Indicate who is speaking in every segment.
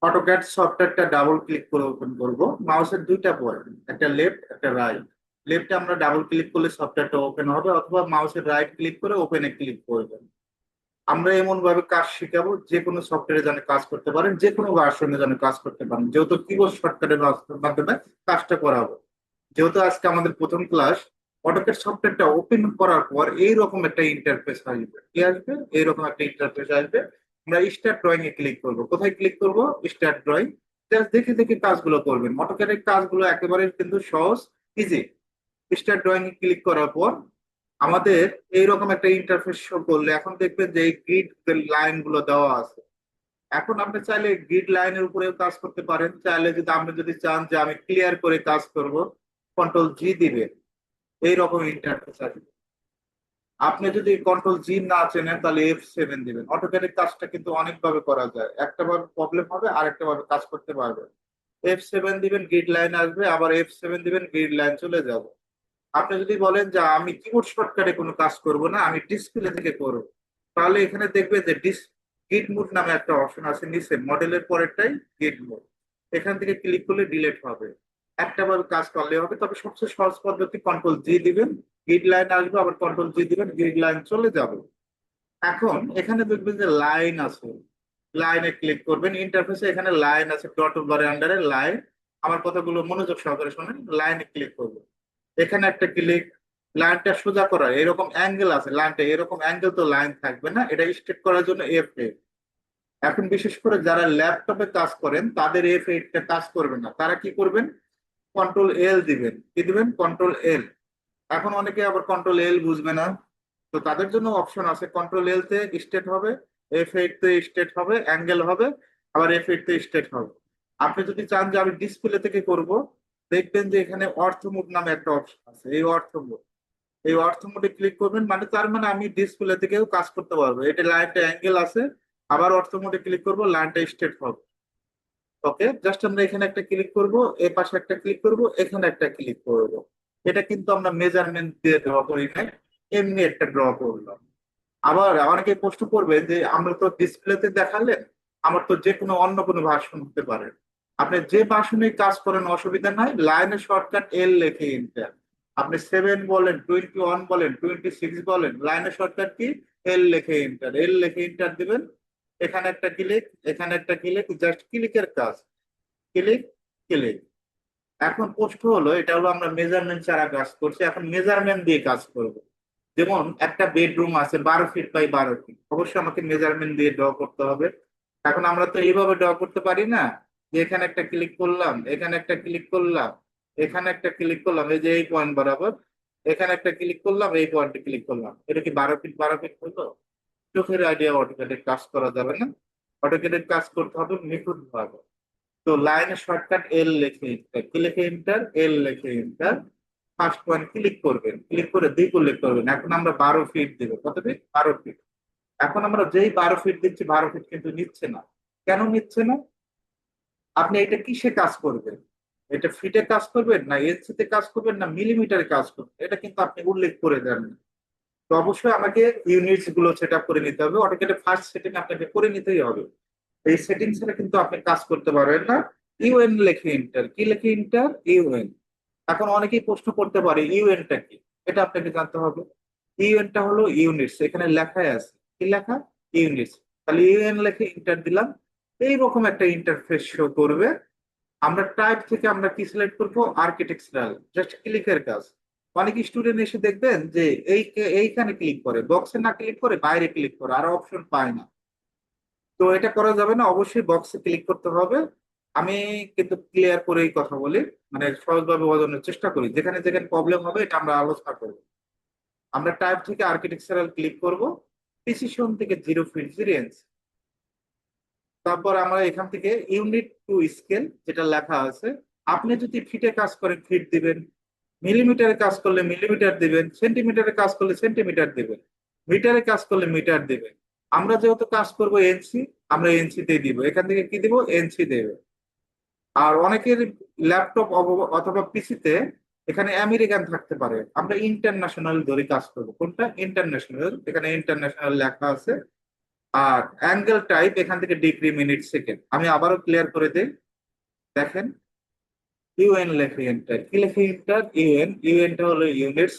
Speaker 1: AutoCAD সফটওয়্যারটা double click করে open করব। মাউসের দুইটা পয়েন্ট, একটা লেফট একটা রাইট। লেফটে আমরা ডাবল ক্লিক করলে সফটওয়্যারটা ওপেন হবে, অথবা মাউসের রাইট ক্লিক করে ওপেনে ক্লিক করবেন। আমরা এমন ভাবে কাজ শিখাবো যে কোনো সফটওয়্যারে যেন কাজ করতে পারেন, যে কোনো ভার্সনে যেন কাজ করতে পারেন, যেহেতু কিবোর্ড শর্টকাটের মাধ্যমে কাজটা করাবো। যেহেতু আজকে আমাদের প্রথম ক্লাস, অটোক্যাড সফটওয়্যারটা ওপেন করার পর এইরকম একটা ইন্টারফেস আসবে। কি আসবে? এইরকম একটা ইন্টারফেস আসবে। আমরা স্টার্ট ড্রয়িং এ ক্লিক করব। কোথায় ক্লিক করব? Start drawing. জাস্ট দেখে দেখে কাজগুলো করবেন। অটোক্যাডের কাজগুলো একেবারে কিন্তু সহজ, ইজি। স্টার্ট ড্রয়িং এ ক্লিক করার পর আমাদের এইরকম একটা ইন্টারফেস শো করলে এখন দেখবেন যে এই গ্রিড লাইন গুলো দেওয়া আছে। এখন আপনি চাইলে গ্রিড লাইনের উপরেও কাজ করতে পারেন, চাইলে যদি আপনি যদি চান যে আমি ক্লিয়ার করে কাজ করব, কন্ট্রোল জি দিবেন। এইরকম ইন্টারফেস আসবে। আপনি যদি কন্ট্রোল জি না চেনেন তাহলে F7 দিবেন। অটোক্যাডের কাজটা কিন্তু অনেকভাবে করা যায়, একটা ভাবে প্রবলেম হবে আর একটা ভাবে কাজ করতে পারবেন। F7 দিবেন, গ্রিড লাইন আসবে, আবার F7 দিবেন, গ্রিড লাইন চলে যাবে। আপনি যদি বলেন যে আমি কিবোর্ড শর্টকাটে কোনো কাজ করব না, আমি ডিসপ্লে থেকে করব, তাহলে এখানে দেখবে যে গিট মোড নামে একটা অপশন আছে নিচে, মডেলের পরেরটাই গিট মোড। এখান থেকে ক্লিক করলে ডিলেট হবে। একটা বার কাজ করলে হবে, তবে সবচেয়ে সহজ পদ্ধতি কন্ট্রোল জি দিবেন, গ্রিড লাইন আসবে, আবার কন্ট্রোল জি দিবেন, গ্রিড লাইন চলে যাবে। এখন এখানে দেখবেন যে লাইন আছে, লাইনে ক্লিক করবেন। ইন্টারফেসে এখানে লাইন আছে, ডট বারের আন্ডারে লাইন। আমার কথাগুলো মনোযোগ সহকারে শোনেন। লাইনে ক্লিক করবেন, এখানে একটা ক্লিক। লাইনটা সোজা করা এরকম অ্যাঙ্গেল আছে, লাইনটা এরকম অ্যাঙ্গেল তো লাইন থাকবে না, এটা স্ট্রেট করার জন্য F8। এখন বিশেষ করে যারা ল্যাপটপে কাজ করেন তাদের F8টা কাজ করবে না, তারা কি করবেন? কন্ট্রোল এল দিবেন। কি দিবেন? কন্ট্রোল এল। এখন অনেকে আবার কন্ট্রোল এল বুঝবে না, তো তাদের জন্য অপশন আছে। কন্ট্রোল এল তে স্টেট হবে, F8 তে স্টেট হবে, অ্যাঙ্গেল হবে, আবার F8 তে স্টেট হবে। আপনি যদি চান যে আমি ডিসপ্লে থেকে করব, দেখবেন যে এখানে অর্থ মোড নামে একটা অপশন আছে, এই অর্থ মোড। এই অর্থ মোডে ক্লিক করবেন, মানে তার মানে আমি ডিসপ্লে থেকেও কাজ করতে পারবো। এটা লাইনটা অ্যাঙ্গেল আছে, আবার অর্থ মোডে ক্লিক করব, লাইনটা স্ট্রেট হবে। ওকে, জাস্ট আমরা এখানে একটা ক্লিক করব, এ পাশে একটা ক্লিক করব, এখানে একটা ক্লিক করব। এটা কিন্তু আমরা মেজারমেন্ট দিয়ে ড্র করি নাই, এমনি একটা ড্র করলাম। আবার অনেকে প্রশ্ন করবে যে আমরা তো ডিসপ্লেতে দেখালেন, আমার তো যে কোনো অন্য কোনো ভার্সন হতে পারে। আপনি যে ভার্সনে কাজ করেন অসুবিধা নাই, লাইনের শর্টকাট এল লিখে এন্টার। আপনি 7 বলেন, 21 বলেন, 26 বলেন, লাইনের শর্টকাট কি? এল লিখে এন্টার। এল লিখে এন্টার দিবেন। এখানে একটা ক্লিক, এখানে একটা ক্লিক, জাস্ট ক্লিকের কাজ। Click, click. এখন প্রশ্ন হলো, এটা হলো আমরা মেজারমেন্ট ছাড়া কাজ করছি, এখন মেজারমেন্ট দিয়ে কাজ করব। যেমন একটা বেডরুম আছে 12 ফিট বাই 12 ফিট, অবশ্যই আমাকে মেজারমেন্ট দিয়ে ড্র করতে হবে। এখন আমরা তো এইভাবে ড্র করতে পারি না, যে এখানে একটা ক্লিক করলাম, এখানে একটা ক্লিক করলাম, এখানে একটা ক্লিক করলাম, এই যে এই পয়েন্ট বরাবর, এখানে একটা ক্লিক করলাম, এই পয়েন্টে ক্লিক করলাম, এটা কি 12 ফিট 12 ফিট হলো? চোখের আইডিয়া অটোক্যাডে কাজ করা যাবে না। অটোক্যাডে কাজ করতে হবে নিখুঁত ভাবে। তো লাইনের শর্টকাট এল লিখে এন্টার। কি লিখে এন্টার? এল লিখে এন্টার। ফার্স্ট পয়েন্ট ক্লিক করবেন, ক্লিক করে দ্বিগুণ উল্লেখ করবেন। এখন আমরা 12 ফিট দেবো। কত ফিট? 12 ফিট। এখন আমরা যেই 12 ফিট দিচ্ছি, 12 ফিট কিন্তু নিচ্ছে না। কেন নিচ্ছে না? আপনি এটা কিসে কাজ করবেন? এটা ফিটে কাজ করবেন, না ইঞ্চিতে কাজ করবেন, না মিলিমিটারে কাজ করবেন, এটা কিন্তু আপনি উল্লেখ করে দেন। তো অবশ্যই আমাকে ইউনিটস গুলো সেট আপ করে নিতে হবে। অটোক্যাডে ফার্স্ট সেটিং আপনাকে করে নিতেই হবে। এই সেটিং ছাড়া কিন্তু আপনি কাজ করতে পারবেন না। ইউএন লিখে এন্টার। কি লিখে এন্টার? ইউএন। এখন অনেকেই প্রশ্ন করতে পারে ইউএনটা কি, এটা আপনাকে জানতে হবে। ইউএনটা হলো ইউনিটস, এখানে লেখাই আছে। কি লেখা? ইউনিটস। তাহলে ইউএন লিখে এন্টার দিলাম। এইরকম একটা ইন্টারফেস শো করবে। আমরা টাইপ থেকে আমরা কি সিলেক্ট করবো? আর্কিটেকচারাল। জাস্ট ক্লিকের কাজ। অনেক স্টুডেন্ট এসে দেখবেন যে এইখানে ক্লিক করে, বক্সে না ক্লিক করে বাইরে ক্লিক করে, আর অপশন পায় না। তো এটা করা যাবে না, অবশ্যই বক্সে ক্লিক করতে হবে। আমি কিন্তু ক্লিয়ার করেই কথা বলি, মানে সহজভাবে বোঝানোর চেষ্টা করি। যেখানে যেখানে প্রবলেম হবে এটা আমরা আলোচনা করব। আমরা টাইপ থেকে আর্কিটেকচারাল ক্লিক করব, প্রিসিশন থেকে 0 ফিট 0 ইঞ্চ। তারপর আমরা এখান থেকে ইউনিট টু স্কেল যেটা লেখা আছে, আপনি যদি ফিটে কাজ করেন ফিট দিবেন, মিলিমিটারে কাজ করলে মিলিমিটার দিবেন, সেন্টিমিটারে কাজ করলে সেন্টিমিটার দিবেন, মিটারে কাজ করলে মিটার দিবেন। আমরা যেহেতু কাজ করব এনসি, আমরা এনসিতেই দিব। এখান থেকে কি দিব? এনসি দেবে। আর অনেকের ল্যাপটপ অথবা পিসিতে এখানে আমেরিকান থাকতে পারে, আমরা ইন্টারন্যাশনাল ধরে কাজ করবো। কোনটা? ইন্টারন্যাশনাল। এখানে ইন্টারন্যাশনাল লেখা আছে, আর অ্যাঙ্গেল টাইপ এখান থেকে ডিগ্রি, মিনিট, সেকেন্ড। আমি আবারও ক্লিয়ার করে দিই। দেখেন, ইউএন লেখে এন্টার, কি লেখে এন্টার? ইউএন। ইউএনটা হলো ইউনিটস।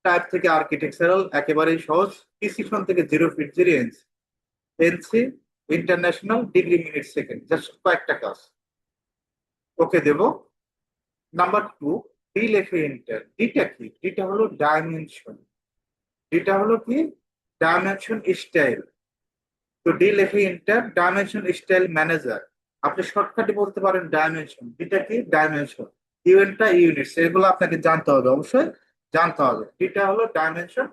Speaker 1: টাইপ থেকে আর্কিটেকচারাল, একেবারেই সহজ। প্রিসিশন থেকে 0 feet 0 inch. ANSI international, degree, minute, second, just কয়েকটা কাজ। ওকে দেব। নাম্বার 2, ডি লেখে এন্টার। ডিটা কি? ডিটা হলো ডাইমেনশন। ডিটা হলো কি? Dimension style. তো ডি লেখে এন্টার, ডাইমেনশন স্টাইল ম্যানেজার। আপনি শর্টকাটে বলতে পারেন ডাইমেনশন। ডিটা কি? ডাইমেনশন। ইউএনটা ইউনিটস। এগুলো আপনাকে জানতে হবে, অবশ্যই জানতে হবে। ডিটা হলো ডাইমেনশন।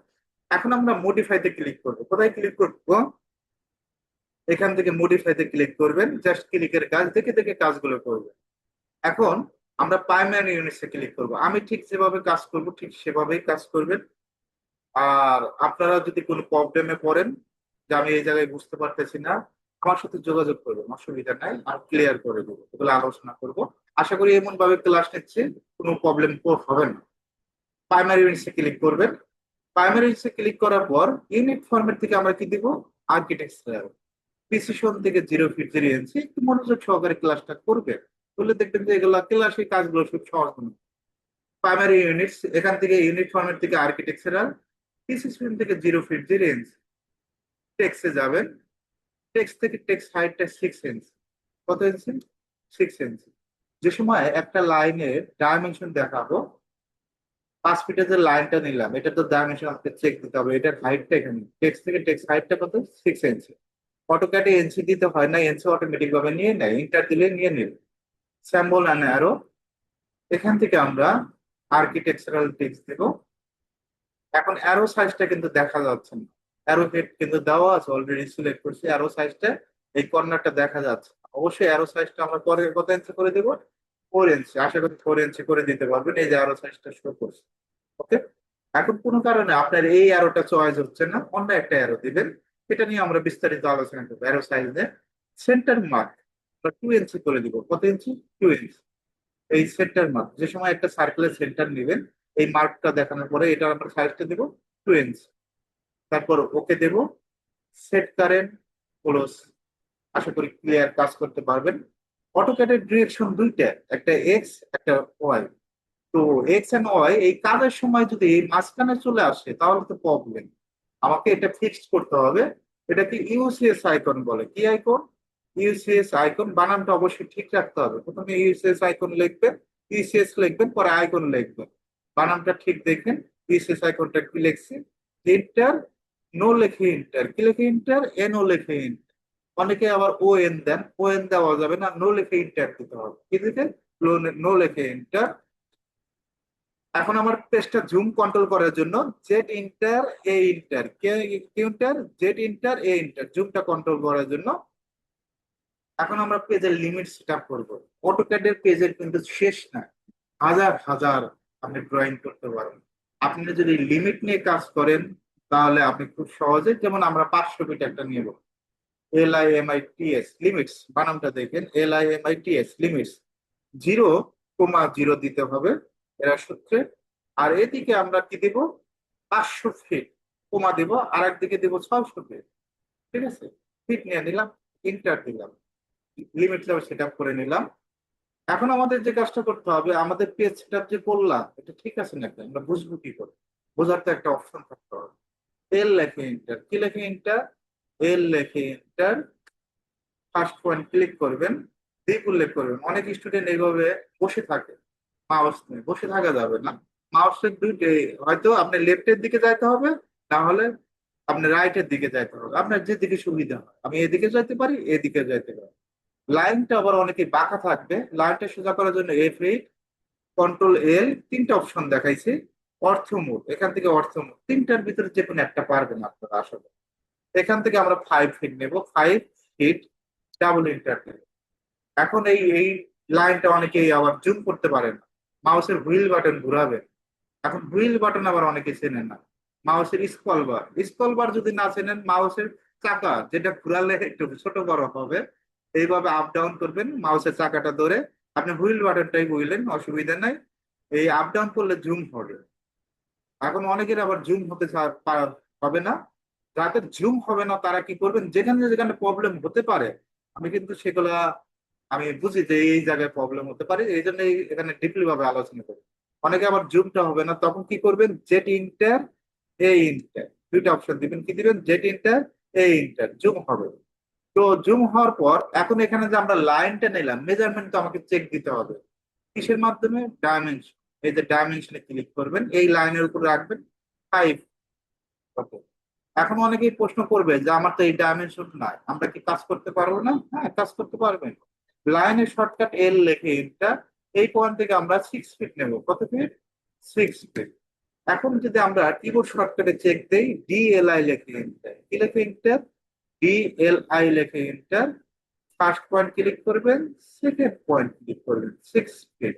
Speaker 1: এখন আমরা মডিফাইতে ক্লিক করবো। কোথায় ক্লিক করবো? এখান থেকে মডিফাইতে ক্লিক করবেন। জাস্ট ক্লিকের কাজ দেখে দেখে কাজগুলো করবেন। এখন আমরা প্রাইমারি ইউনিটসে ক্লিক করব। আমি ঠিক যেভাবে কাজ করব ঠিক সেভাবেই কাজ করবেন। আর আপনারা যদি কোনো প্রবলেমে পড়েন যে আমি এই জায়গায় বুঝতে পারতেছি না, আমার সাথে যোগাযোগ করবেন, অসুবিধা নাই, আর ক্লিয়ার করে দেবো, এগুলো আলোচনা করব। আশা করি এমন ভাবে ক্লাস নিচ্ছে কোনো প্রবলেম হবে না। প্রাইমারি ইউনিটসে ক্লিক করবেন। প্রাইমারি ইউনিটসে ক্লিক করার পর ইউনিট ফরম্যাট থেকে আমরা কি দিব? আর্কিটেকচার। প্রিসিশন থেকে 0 ফিট 0 ইঞ্চ। একটু মনোযোগ সহকারে ক্লাসটা করবেন, তাহলে দেখবেন যে এগুলা ক্লাসে কাজগুলো খুব সহজ হবে। প্রাইমারি ইউনিটস, এখান থেকে ইউনিট ফরম্যাট থেকে আর্কিটেকচারাল, প্রিসিশন থেকে 0 ফিট 0 ইঞ্চ। টেক্সটে যাবেন। টেক্সট থেকে টেক্সট হাইটটা 6 ইঞ্চ। কত ইঞ্চি? 6 ইঞ্চ। যে সময় একটা লাইনের ডাইমেনশন দেখাবো, 5 ফিটের যে লাইনটা নিলাম, এটা তো ডাইমেনশন আমাকে চেক দিতে হবে। এটার হাইটটা এখানে, টেক্সট থেকে টেক্সট হাইটটা কত? 6 ইঞ্চ। অটোক্যাডে এনসি দিতে হয় না, এনসি অটোমেটিক ভাবে নিয়ে নেয়, ইন্টার দিলে নিয়ে নিল। স্যাম্বল অ্যান্ড অ্যারো, এখান থেকে আমরা আর্কিটেকচারাল টেক্সট দেব। এখন অ্যারো সাইজটা কিন্তু দেখা যাচ্ছে না। অ্যারো হেড কিন্তু দেওয়া আছে, অলরেডি সিলেক্ট করছি। অ্যারো সাইজটা, এই কর্নারটা দেখা যাচ্ছে না। অবশ্যই অ্যারো সাইজটা আমরা পরে কত ইঞ্চি করে দেবো? 4 ইঞ্চি। আশা করি 4 ইঞ্চি করে দিতে পারবেন। এই যে অ্যারো সাইজটা শো করছে। ওকে। এখন কোনো কারণে আপনার এই অ্যারোটা চয়েস হচ্ছে না, অন্য একটা অ্যারো দিবেন। এটা নিয়ে আমরা বিস্তারিত আলোচনা করবো। অ্যারো সাইজ সেন্টার মার্ক 2 ইঞ্চি করে দিব। কত ইঞ্চি? 2 ইঞ্চি। এই সেন্টার মার্ক, যে সময় একটা সার্কেলের সেন্টার নেবেন, এই মার্কটা দেখানোর পরে এটা আমরা সাইজটা দিব 2 ইঞ্চি। তারপর ওকে দেব। Set current, close. আশা করি ক্লিয়ার কাজ করতে পারবেন। অটোক্যাডের ডিরেকশন দুইটা, একটা এক্স, একটা ওয়াই। তো এক্স এন্ড ওয়াই এই কাজের সময় যদি এই মাঝখানে চলে আসে তাহলে তো প্রবলেম। আমাকে এটা ফিক্সড করতে হবে। এটাকে ইউসিএস আইকন বলে। কি আইকন? UCS icon. বানানটা অবশ্যই ঠিক রাখতে হবে। প্রথমে ইউসিএস আইকন লিখবেন, ইউসিএস লিখবেন, পরে আইকন লিখবেন। বানানটা ঠিক দেখবেন। ইউসিএস আইকনটা কি লিখছি? ইন্টার, নো লেখে ইন্টার। কি লেখে ইন্টার? এনও লেখে ইন্টার। অনেকে আবার ও এন দেন, ও এন দেওয়া যাবে না, নো লেখে ইন্টার দিতে হবে। কি দিতে? নো লেখে ইন্টার। এখন আমার পেজটা জুম কন্ট্রোল করার জন্য জেড ইন্টার এ ইন্টার, ইন্টার জেড ইন্টার এ ইন্টার, জুমটা কন্ট্রোল করার জন্য। এখন আমরা পেজের লিমিট সেট আপ করবো। অটোক্যাডের পেজের কিন্তু শেষ না, হাজার হাজার আপনি ড্রয়িং করতে পারেন। আপনি যদি লিমিট নিয়ে কাজ করেন তাহলে আপনি খুব সহজে, যেমন আমরা 500 ফিট একটা নিয়ে, LIMITS লিমিটস, বানানটা দেখেন, LIMITS লিমিটস। 0,0 দিতে হবে এরা সূত্রে। আর এদিকে আমরা কি দিব? 500 ফিট কমা দিব, আর একদিকে দিব 600 ফিট। ঠিক আছে, ফিট নিয়ে নিলাম, ইন্টার দিলাম, লিমিট লেভেল সেট আপ করে নিলাম। এখন আমাদের যে কাজটা করতে হবে, আমাদের পেজ সেট আপ যে করলাম এটা ঠিক আছে নাকি আমরা বুঝবো কি করে? বোঝার তো একটা অপশন থাকতে হবে। এল লেখে ইন্টার। কি লেখে ইন্টার? এল লেখে ইন্টার। ফার্স্ট পয়েন্ট ক্লিক করবেন, দিক উল্লেখ করবেন। অনেক স্টুডেন্ট এইভাবে বসে থাকে, মাউস নিয়ে বসে থাকা যাবে না। মাউসের দুইটা, হয়তো আপনি লেফটের দিকে যাইতে হবে, না হলে আপনি রাইটের দিকে যাইতে হবে, আপনার যেদিকে সুবিধা হয়। আমি এদিকে যাইতে পারি, এদিকে যাইতে পারি। লাইনটা আবার অনেকে বাঁকা থাকবে, লাইনটা সোজা করার জন্য F8, কন্ট্রোল এল, তিনটা অপশন দেখাইছে। অর্থমূল, এখান থেকে অর্থমূল, তিনটার ভিতরে যে কোনো একটা পারবেন আপনারা আসলে। এখান থেকে আমরা 5 ফিট নেব, 5 ফিট ডাবল ইন্টার। এখন এই লাইনটা অনেকেই আবার জুম করতে পারে না, মাউসের হুইল বাটন ঘুরাবেন। এখন হুইল বাটন আবার অনেকে চেনেন না। মাউসের স্ক্রল বার যদি না চেনেন, মাউসের চাকা যেটা ঘুরালে একটু ছোট বড় হবে, এইভাবে আপ ডাউন করবেন মাউসের চাকাটা ধরে। আপনি হুইল বাটনটাই বুঝলেন, অসুবিধা নাই। এই আপ ডাউন করলে জুম হবে। এখন অনেকের আবার জুম হতে হবে না। যাদের জুম হবে না তারা কি করবেন, যেখানে যেখানে প্রবলেম হতে পারে আমি কিন্তু সেগুলা আমি বুঝি যে এই জায়গায় প্রবলেম হতে পারে, এই জন্য এখানে ডিপলি ভাবে আলোচনা করি। অনেকে আবার জুমটা হবে না, তখন কি করবেন, জেট ইন্টার, এ ইন্টার, দুইটা অপশন দিবেন, কি দিবেন, জেট ইন্টার, এ ইন্টার, জুম হবে। তো জুম হওয়ার পর এখন এখানে যে আমরা লাইনটা নিলাম, মেজারমেন্ট তো আমাকে চেক দিতে হবে কিসের মাধ্যমে, ডাইমেনশন। এই যে ডাইমেনশনে ক্লিক করবেন, এই লাইনের উপর রাখবেন 5। ওকে। এখন অনেকেই প্রশ্ন করবে যে আমার তো এই ডাইমেনশন নাই, আমরা কি কাজ করতে পারবো না? হ্যাঁ, কাজ করতে পারবেন। লাইনের শর্টকাট এল লেখে এটা, এই পয়েন্ট থেকে আমরা 6 ফিট নেব। কত ফিট? 6 ফিট। এখন যদি আমরা কিবোর্ড শর্টকাটে চেক দেই, ডিএলআই লেখে এন্টার, কি লেখে এন্টার, ডিএলআই লেখে এন্টার, ফার্স্ট পয়েন্ট ক্লিক করবেন, সেকেন্ড পয়েন্ট ক্লিক করবেন, 6 ফিট।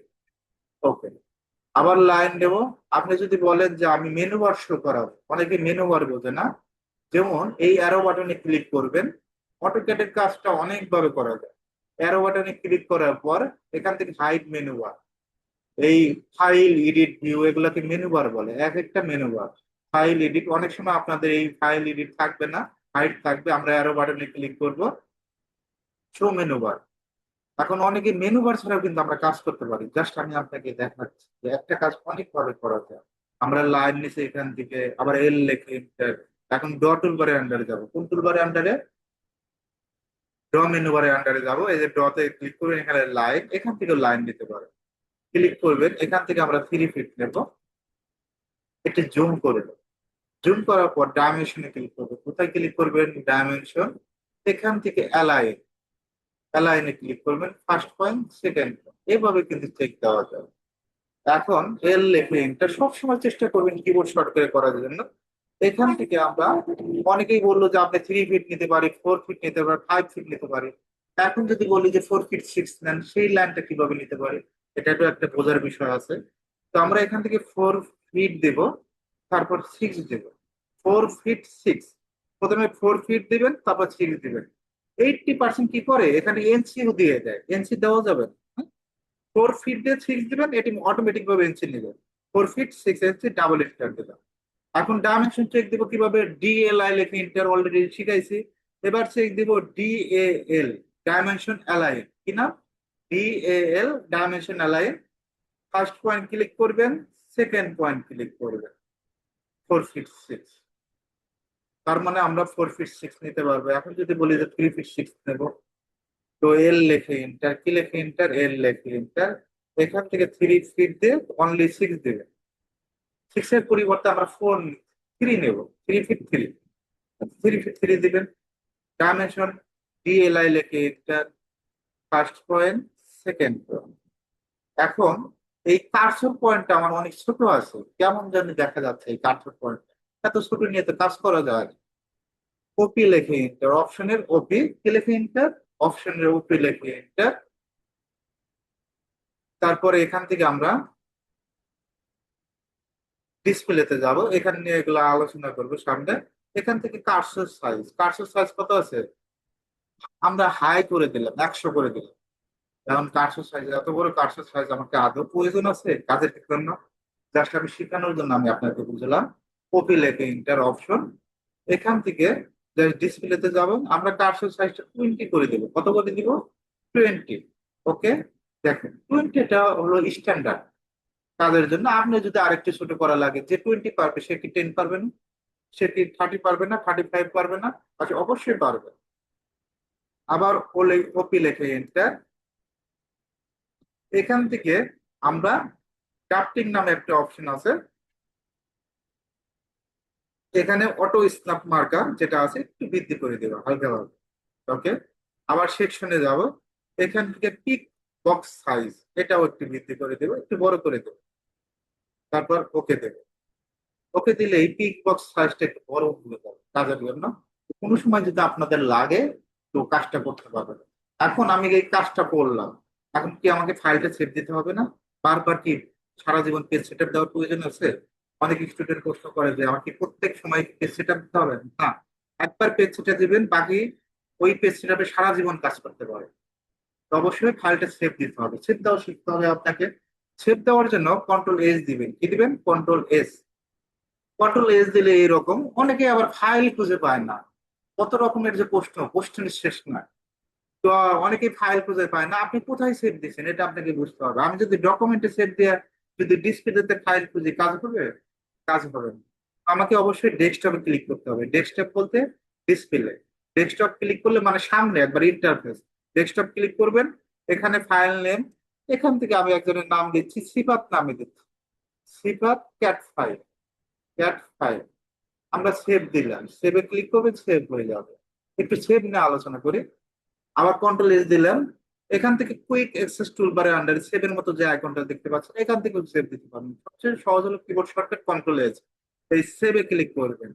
Speaker 1: ওকে। আবার লাইন দেব। আপনি যদি বলেন যে আমি মেনু বার শো করাবো, অনেকে মেনু বার বোঝে না, যেমন এই অ্যারো বাটনে ক্লিক করবেন, অটোক্যাডের কাজটা অনেকভাবে করা যায়। অ্যারো বাটনে ক্লিক করার পর এখান থেকে হাইড মেনু বার, এই ফাইল, এডিট, ভিউ, এগুলাকে মেনু বার বলে, এক একটা মেনু বার। ফাইল এডিট, অনেক সময় আপনাদের এই ফাইল এডিট থাকবে না, হাইড থাকবে, আমরা অ্যারো বাটনে ক্লিক করব, শো মেনু বার। এখন অনেকে মেনু বার ছাড়াও কিন্তু আমরা কাজ করতে পারি, জাস্ট আমি আপনাকে দেখাচ্ছি যে একটা কাজ অনেক ভাবে করা যায়। আমরা লাইন নিচে এখান থেকে আবার এল লেখে enter, এখন ড টুলবারের আন্ডারে যাব, কোন টুলবারের আন্ডারে, ড মেনু বারের আন্ডারে যাব, এই যে ডতে ক্লিক করবেন, এখানে লাইন, এখান থেকে লাইন দিতে পারেন, ক্লিক করবেন, এখান থেকে আমরা 3 ফিট নেব, একটু জুম করে নেব। জুম করার পর ডাইমেনশনে ক্লিক করবেন, কোথায় ক্লিক করবেন, ডাইমেনশন, এখান থেকে অ্যালাইন, অ্যালাইনে ক্লিক করবেন, ফার্স্ট পয়েন্ট, সেকেন্ড পয়েন্ট, এভাবে কিন্তু চেক দেওয়া যায়। এখন এল লেখে এন্টার, সবসময় চেষ্টা করবেন কিবোর্ড শর্টকাটে করার জন্য। এখান থেকে আমরা, অনেকেই বললো যে আপনি 3 ফিট নিতে পারি, 4 ফিট নিতে পারি, 5 ফিট নিতে পারি। এখন যদি বলি যে 4 ফিট 6 নেন, সেই লাইনটা কিভাবে নিতে পারি, এটা তো একটা বোঝার বিষয় আছে। তো আমরা এখান থেকে 4 ফিট দেব, তারপর 6 দেব, 4 ফিট 6, প্রথমে 4 ফিট দিবেন, তারপর 6 দিবেন। 80% কি করে, এখানে এনসিও দিয়ে দেয়, এনসি দেওয়া যাবে না। 4 ফিট দিয়ে 6 দিবেন, এটি অটোমেটিক ভাবে এনসি নেবে। 4 ফিট 6 ইঞ্চি, ডাবল এন্টার দিলাম। এখন ডাইমেনশন চেক দিব কিভাবে, ডিএলআই লেখে ইন্টার, অলরেডি শিখাইছি। এবার চেক দিব ডিএএল, ডাইমেনশন অ্যালাইন, কি নাম, ডিএএল, dimension align. First point click করবেন, সেকেন্ড পয়েন্ট ক্লিক করবেন, 4 ফিট 6, তার মানে আমরা 4 ফিট 6 নিতে পারবো। এখন যদি বলি যে 3 ফিট 6 নেবো, তো এল লেখে ইন্টার, কি লেখে ইন্টার, এল লেখে ইন্টার, এখান থেকে 3 ফিট দিয়ে অনলি 6 দেবে। 6 এর পরিবর্তে আমরা 3 নেব, 3 ফিট 3, 3 ফিট 3 দিবেন। ডাইমেনশন ডিএলআই লেখে inter, first point, second point. এখন এই কার্সর পয়েন্টটা আমার অনেক ছোট আছে, কেমন জানি দেখা যাচ্ছে এই কার্সর পয়েন্ট, এত ছোট নিয়ে তো কাজ করা যায় না। ওপি লেখে ইন্টার, অপশনের ওপি, কি লেখে ইন্টার, অপশনের ওপি লেখে ইন্টার। তারপরে এখান থেকে আমরা ডিসপ্লেতে যাব, এখানে নিয়ে এগুলো আলোচনা করবো সামনে। এখান থেকে কার্সর সাইজ, কার্সর সাইজ কত আছে, আমরা হাই করে দিলাম, 100 করে দিলাম। এখন কার্সর সাইজ, এত বড় কার্সর সাইজ আমাকে আদৌ প্রয়োজন আছে কাজের জন্য? জাস্ট আমি শেখানোর জন্য আমি আপনাকে বুঝলাম। কপি লেখে ইন্টার, অপশন, এখান থেকে ডিসপ্লেতে যাব, আমরা কার্সর সাইজটা 20 করে দিব। কত করে দিব, 20। ওকে। দেখেন 20টা হলো স্ট্যান্ডার্ড কাজের জন্য। আপনি যদি আরেকটু ছোট করা লাগে, যে 20 পারবে সে কি 10 পারবে না, সে কি 30 পারবে না, 35 পারবে না? আচ্ছা, অবশ্যই পারবে। আবার ওলে ওপি লেখে এন্টার, এখান থেকে আমরা ক্রাফটিং নামে একটা অপশন আছে, এখানে অটো স্ন্যাপ মার্কার যেটা আছে একটু বৃদ্ধি করে দেবো হালকা ভাবে। ওকে। আবার সেকশনে যাব, এখান থেকে পিক বক্স সাইজ, এটাও একটু বৃদ্ধি করে দেবো, একটু বড় করে দেবো, তারপর ওকে দেবো। ওকে দিলে এই পিক বক্স সাইজটা একটু বড় হয়ে যাবে কাজের জন্য। কোনো সময় যদি আপনাদের লাগে তো কাজটা করতে পারবেন। এখন আমি এই কাজটা করলাম, এখন কি আমাকে ফাইলটা সেভ দিতে হবে না? বারবার কি সারা জীবন পেজ সেটআপ দেওয়ার প্রয়োজন আছে? অনেক স্টুডেন্ট প্রশ্ন করে যে আমাকে প্রত্যেক সময় পেজ সেটআপ দিতে হবে না। একবার পেজ সেটআপ দিবেন, বাকি ওই পেজ সেটআপে সারা জীবন কাজ করতে পারে। তো অবশ্যই ফাইলটা সেভ দিতে হবে, সেভ দেওয়া শিখতে হবে আপনাকে। সেভ দেওয়ার জন্য কন্ট্রোল এস দিবেন, কি দিবেন, কন্ট্রোল এস। কন্ট্রোল এস দিলে এইরকম, অনেকে আবার ফাইল খুঁজে পায় না। কত রকমের যে কোশ্চেনের শেষ না। তো অনেকেই ফাইল খুঁজে পায় না, আপনি কোথায় সেভ দিচ্ছেন এটা আপনাকে বুঝতে হবে। আমি যদি ডকুমেন্টে সেভ দেওয়া, যদি ডিসপ্লেতে ফাইল খুঁজি, কাজ হবে? কাজ হবে না। আমাকে অবশ্যই ডেস্কটপে ক্লিক করতে হবে। ডেস্কটপ বলতে ডিসপ্লে। ডেস্কটপ ক্লিক করলে মানে সামনে একবার ইন্টারফেস। ডেস্কটপ ক্লিক করবেন, এখানে ফাইল নেম, এখান থেকে আমি একজনের নাম দিচ্ছি, সিফাত নামে দিচ্ছি। সিফাত ক্যাট ফাইল। ক্যাট ফাইল আমরা সেভ দিলাম, সেভে ক্লিক করবে, সেভ হয়ে যাবে। একটু সেভ নিয়ে আলোচনা করি। আবার কন্ট্রোল এস দিলাম, এখান থেকে কুইক অ্যাক্সেস টুলবারের আন্ডারে সেভের মতো যে আইকনটা দেখতে পাচ্ছেন, এখান থেকে সেভ দিতে পারবেন। সবচেয়ে সহজ হলো কিবোর্ড শর্টকাট কন্ট্রোল এস। এই সেভে ক্লিক করবেন।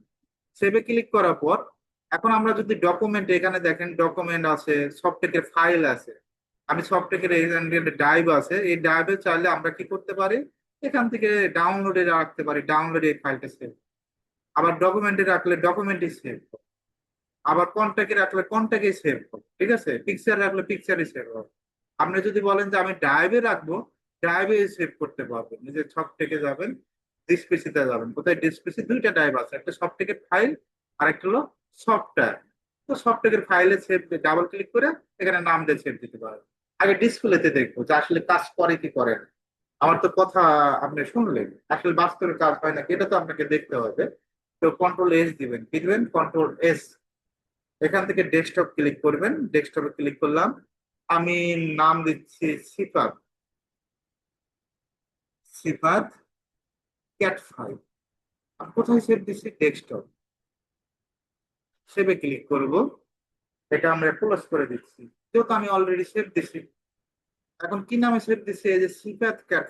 Speaker 1: সেভে ক্লিক করার পর এখন আমরা যদি ডকুমেন্ট, এখানে দেখেন ডকুমেন্ট আছে, সফটওয়্যার ফাইল আছে। আমি সফটওয়্যার ড্রাইভ আছে, এই ড্রাইভে চাইলে আমরা কি করতে পারি, এখান থেকে ডাউনলোডে রাখতে পারি, ডাউনলোডে এই ফাইলটা সেভ। আবার ডকুমেন্টে রাখলে ডকুমেন্টই সেভ। আবার কন্টাক্টে রাখলে কন্টাক্টে সেভ হবে, ঠিক আছে? পিকচার রাখলে পিকচারই সেভ হবে। আপনি যদি বলেন যে আমি ড্রাইভে রাখবো, ড্রাইভে সেভ করতে পারবেন। নিজের সব থেকে যাবেন, ডিসপিসিতে যাবেন। কোথায় ডিসপিসি? দুইটা ড্রাইভ আছে, একটা সব থেকে ফাইল, আর একটা হলো সফটওয়্যার। তো সফটওয়্যার ফাইলে সেভ, ডাবল ক্লিক করে এখানে নাম দিয়ে সেভ দিতে পারেন। আগে ডিসপ্লেতে দেখবো যে আসলে কাজ করে কি করে না। আমার তো কথা আপনি শুনলেন, আসলে বাস্তবে কাজ হয় না এটা তো আপনাকে দেখতে হবে। তো কন্ট্রোল এস দিবেন, কি দিবেন? Control S. এখান থেকে ডেস্কটপ ক্লিক করবেন, ডেস্কটপে ক্লিক করলাম। আমি নাম দিচ্ছি সিফাত। সিফাত ক্যাট ফাইল। আমি কোথায় সেভ দিচ্ছি? ডেস্কটপ। সেভে ক্লিক করব। এটা আমরা ক্লোজ করে দিচ্ছি, যেহেতু আমি অলরেডি সেভ দিচ্ছি। এখন কি নামে সেভ দিচ্ছি? এই যে সিফাত ক্যাট।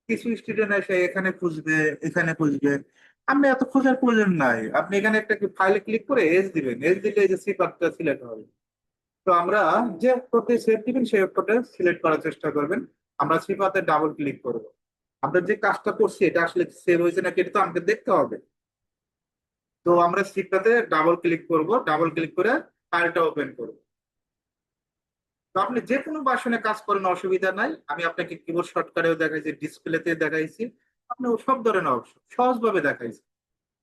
Speaker 1: কিছু স্টুডেন্ট এসে এখানে খুঁজবে, এখানে খুঁজবে। আপনি এত খোঁজার প্রয়োজন নাই, আপনি এখানে একটা ফাইলে ক্লিক করে এস দিবেন, এস দিলে এই যে সিফাতটা সিলেক্ট হবে। তো আমরা যে অক্ষরটি সেভ দিবেন সেই অক্ষরটা সিলেক্ট করার চেষ্টা করবেন। আমরা সিফাতে ডাবল ক্লিক করব। আমরা যে কাজটা করছি এটা আসলে সেভ হয়েছে নাকি এটা তো আমাকে দেখতে হবে। তো আমরা সিফাতে ডাবল ক্লিক করব, ডাবল ক্লিক করে ফাইলটা ওপেন করব। তো আপনি যে কোনো ভার্সনে কাজ করেন, অসুবিধা নাই। আমি আপনাকে কিবোর্ড শর্টকাটেও দেখাইছি, ডিসপ্লেতে দেখাইছি, আপনি সব ধরনের অপশন সহজভাবে দেখাইছি।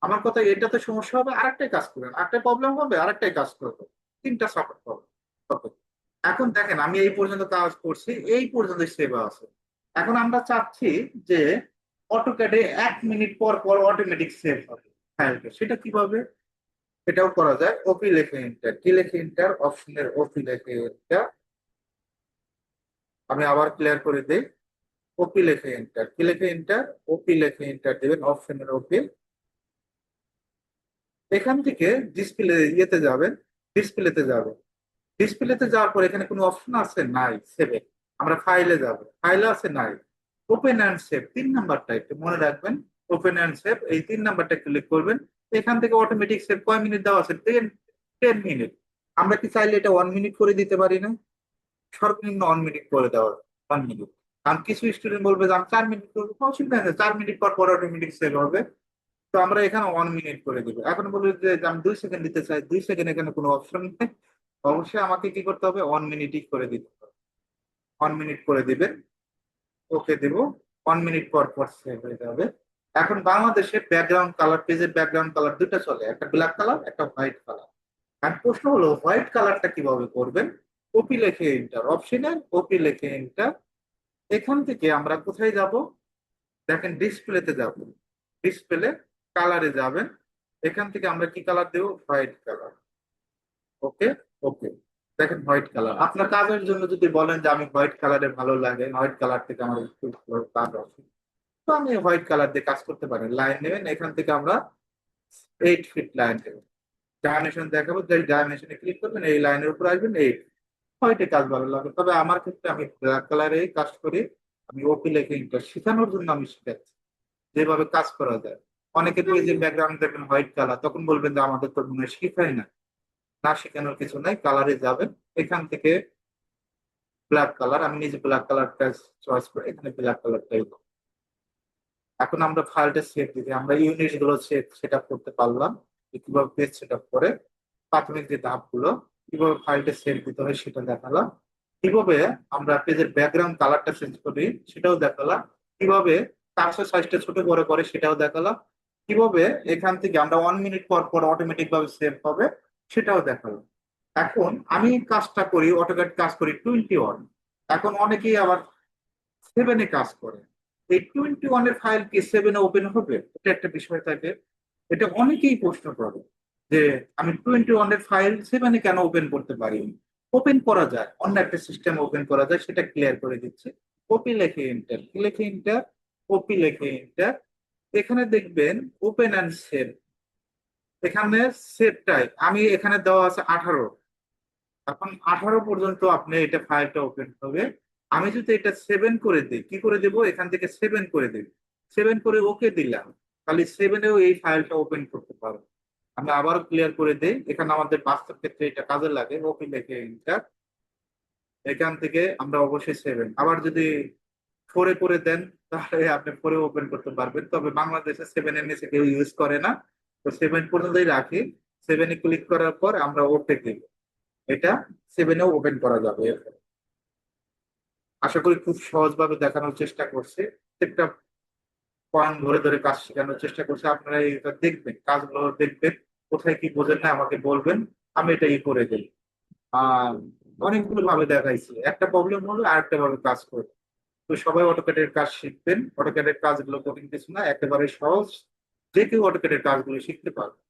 Speaker 1: আমার কথা, এটাতে সমস্যা হবে আরেকটাই কাজ করেন, আরেকটা প্রবলেম হবে আরেকটাই কাজ করবে, তিনটা সাপোর্ট পাবে। এখন দেখেন আমি এই পর্যন্ত কাজ করছি, এই পর্যন্ত সেবা আছে। এখন আমরা চাচ্ছি যে অটোক্যাডে 1 মিনিট পর পর অটোমেটিক সেভ হবে ফাইলটা, সেটা কিভাবে? এটাও করা যায়। ওপি লেখে এন্টার, কি লেখে এন্টার? অপশনের ওপি লেখে এন্টার। আমি আবার ক্লিয়ার করে দিই। ওপি লেখে এন্টার, কি লেখে এন্টার? ওপি লেখে এন্টার দিবেন, অপশনের ওপি। এখান থেকে ডিসপ্লে ইয়েতে যাবেন, ডিসপ্লেতে যাবেন। ডিসপ্লেতে যাওয়ার পর এখানে কোনো অপশন আছে? নাই। সেভে আমরা ফাইলে যাব, ফাইলে আছে? নাই। ওপেন অ্যান্ড সেভ, 3 নাম্বারটা একটু মনে রাখবেন। ওপেন অ্যান্ড সেভ, এই 3 নাম্বারটা ক্লিক করবেন। এখান থেকে অটোমেটিক সেভ কয় মিনিট দেওয়া আছে? 10 মিনিট। আমরা কি চাইলে এটা 1 মিনিট করে দিতে পারি না? সর্বনিম্ন 1 মিনিট করে দেওয়া, 1 মিনিট। কারণ কিছু স্টুডেন্ট বলবে যে আমি 4 মিনিট করবো, কোনো অসুবিধা নেই, 4 মিনিট পর পর অটোমেটিক সেভ হবে। তো আমরা এখানে 1 মিনিট করে দিব। এখন বলবো যে যে আমি 2 সেকেন্ড দিতে চাই, 2 সেকেন্ড, এখানে কোনো অপশন নেই। অবশ্যই আমাকে কি করতে হবে? 1 মিনিটই করে দিতে হবে। 1 মিনিট করে দিবেন, ওকে দেব। 1 মিনিট পর পর সেভ হয়ে যাবে। এখন বাংলাদেশে ব্যাকগ্রাউন্ড কালার, পেজের ব্যাকগ্রাউন্ড কালার দুটো চলে, একটা ব্ল্যাক কালার, একটা হোয়াইট কালার। আর প্রশ্ন হলো হোয়াইট কালারটা কিভাবে করবেন? ওপি লেখে এন্টার, অপশনের ওপি লেখে এন্টার। এখান থেকে আমরা কোথায় যাব? দেখেন ডিসপ্লেতে যাব, ডিসপ্লে কালারে যাবেন। এখান থেকে আমরা কি কালার দেব? White colour. Okay, okay. দেখেন হোয়াইট কালার আপনার কাজের জন্য যদি বলেন যে আমি হোয়াইট কালারে ভালো লাগে, হোয়াইট কালার থেকে আমার একটু ভালো কাজ আছে, তো আমি হোয়াইট কালার দিয়ে কাজ করতে পারি। লাইন নেবেন, এখান থেকে আমরা 8 ফিট লাইন দেবো। ডাইমেনশন দেখাবো, যে ডাইমেনশনে ক্লিক করবেন, এই লাইনের উপর আসবেন 8। হোয়াইটে কাজ ভালো লাগে, তবে আমার ক্ষেত্রে আমি ব্ল্যাক কালারে কাজ করি। আমি ওপি লেখে ইন্টার, শেখানোর জন্য আমি শিখাচ্ছি যেভাবে কাজ করা যায়। অনেকে তো এই যে ব্যাকগ্রাউন্ড দেখবেন হোয়াইট কালার, তখন বলবেন যে আমাদের তো মনে হয় শিখাই না। না, শেখানোর কিছু নাই, কালারে যাবেন। এখান থেকে ব্ল্যাক কালার, আমি নিজে ব্ল্যাক কালারটা চয়েস করে এখানে ব্ল্যাক কালারটাই। এখন আমরা ফাইলটা সেভ দিতে, আমরা ইউনিট গুলো সেট আপ করতে পারলাম। যে কিভাবে পেজ সেট আপ করে, প্রাথমিক যে ধাপগুলো, কিভাবে ফাইলটা সেভ দিতে হয় সেটা দেখালাম। কিভাবে আমরা পেজের ব্যাকগ্রাউন্ড কালারটা চেঞ্জ করি সেটাও দেখালাম। কিভাবে কার্সর সাইজটা ছোট বড় করে সেটাও দেখালাম। কিভাবে এখান থেকে আমরা 1 মিনিট পর পর অটোমেটিক ভাবে সেভ হবে সেটাও দেখালো। এখন আমি কাজটা করি, অটোক্যাড কাজ করি 21। এখন অনেকেই আবার 7-এ কাজ করে। এই 21-এর ফাইল কি 7-এ ওপেন হবে? এটা একটা বিষয় থাকে। এটা অনেকেই প্রশ্ন করে যে আমি 21-এর ফাইল 7-এ কেন ওপেন করতে পারি? ওপেন করা যায়, অন্য একটা সিস্টেম ওপেন করা যায়, সেটা ক্লিয়ার করে দিচ্ছি। কপি লেখে এন্টার, কি লেখে এন্টার, কপি লেখে এন্টার। এখানে দেখবেন ওপেন অ্যান্ড সেভ। এখানে সেভটাই আমি এখানে দেওয়া আছে 18। এখন 18 পর্যন্ত আপনি এটা ফাইলটা ওপেন হবে। আমি যদি এটা 7 করে দিই, কি করে দেবো, এখান থেকে 7 করে দিই, 7 করে ওকে দিলাম, তাহলে 7-এও এই ফাইলটা ওপেন করতে পারবো। আমি আবারও ক্লিয়ার করে দিই, এখানে আমাদের বাস্তব ক্ষেত্রে এটা কাজে লাগে। ওকে লিখে এন্টার, এখান থেকে আমরা অবশ্যই 7, আবার যদি 4-এ করে দেন তাহলে আপনি 4-এ ওপেন করতে পারবেন। তবে বাংলাদেশে 7-এর নিচে কেউ ইউজ করে না, তো 7 পর্যন্তই রাখি। 7-এ ক্লিক করার পর আমরা ওকে দিব, এটা 7-এও ওপেন করা যাবে। আশা করি খুব সহজভাবে দেখানোর চেষ্টা করছি, প্রত্যেকটা পয়েন্ট ধরে ধরে কাজ শেখানোর চেষ্টা করছি। আপনারা এটা দেখবেন, কাজগুলো দেখবেন, কোথায় কি বোঝেন না আমাকে বলবেন, আমি এটা করে দিই। আর অনেকগুলো ভাবে দেখাইছি, একটা প্রবলেম হলো আরেকটা ভাবে কাজ করে। তো সবাই অটোক্যাডের কাজ শিখবেন। অটোক্যাডের কাজগুলো কঠিন কিছু না, একেবারে সহজ, যে কেউ অটোক্যাডের কাজগুলো শিখতে পারবে।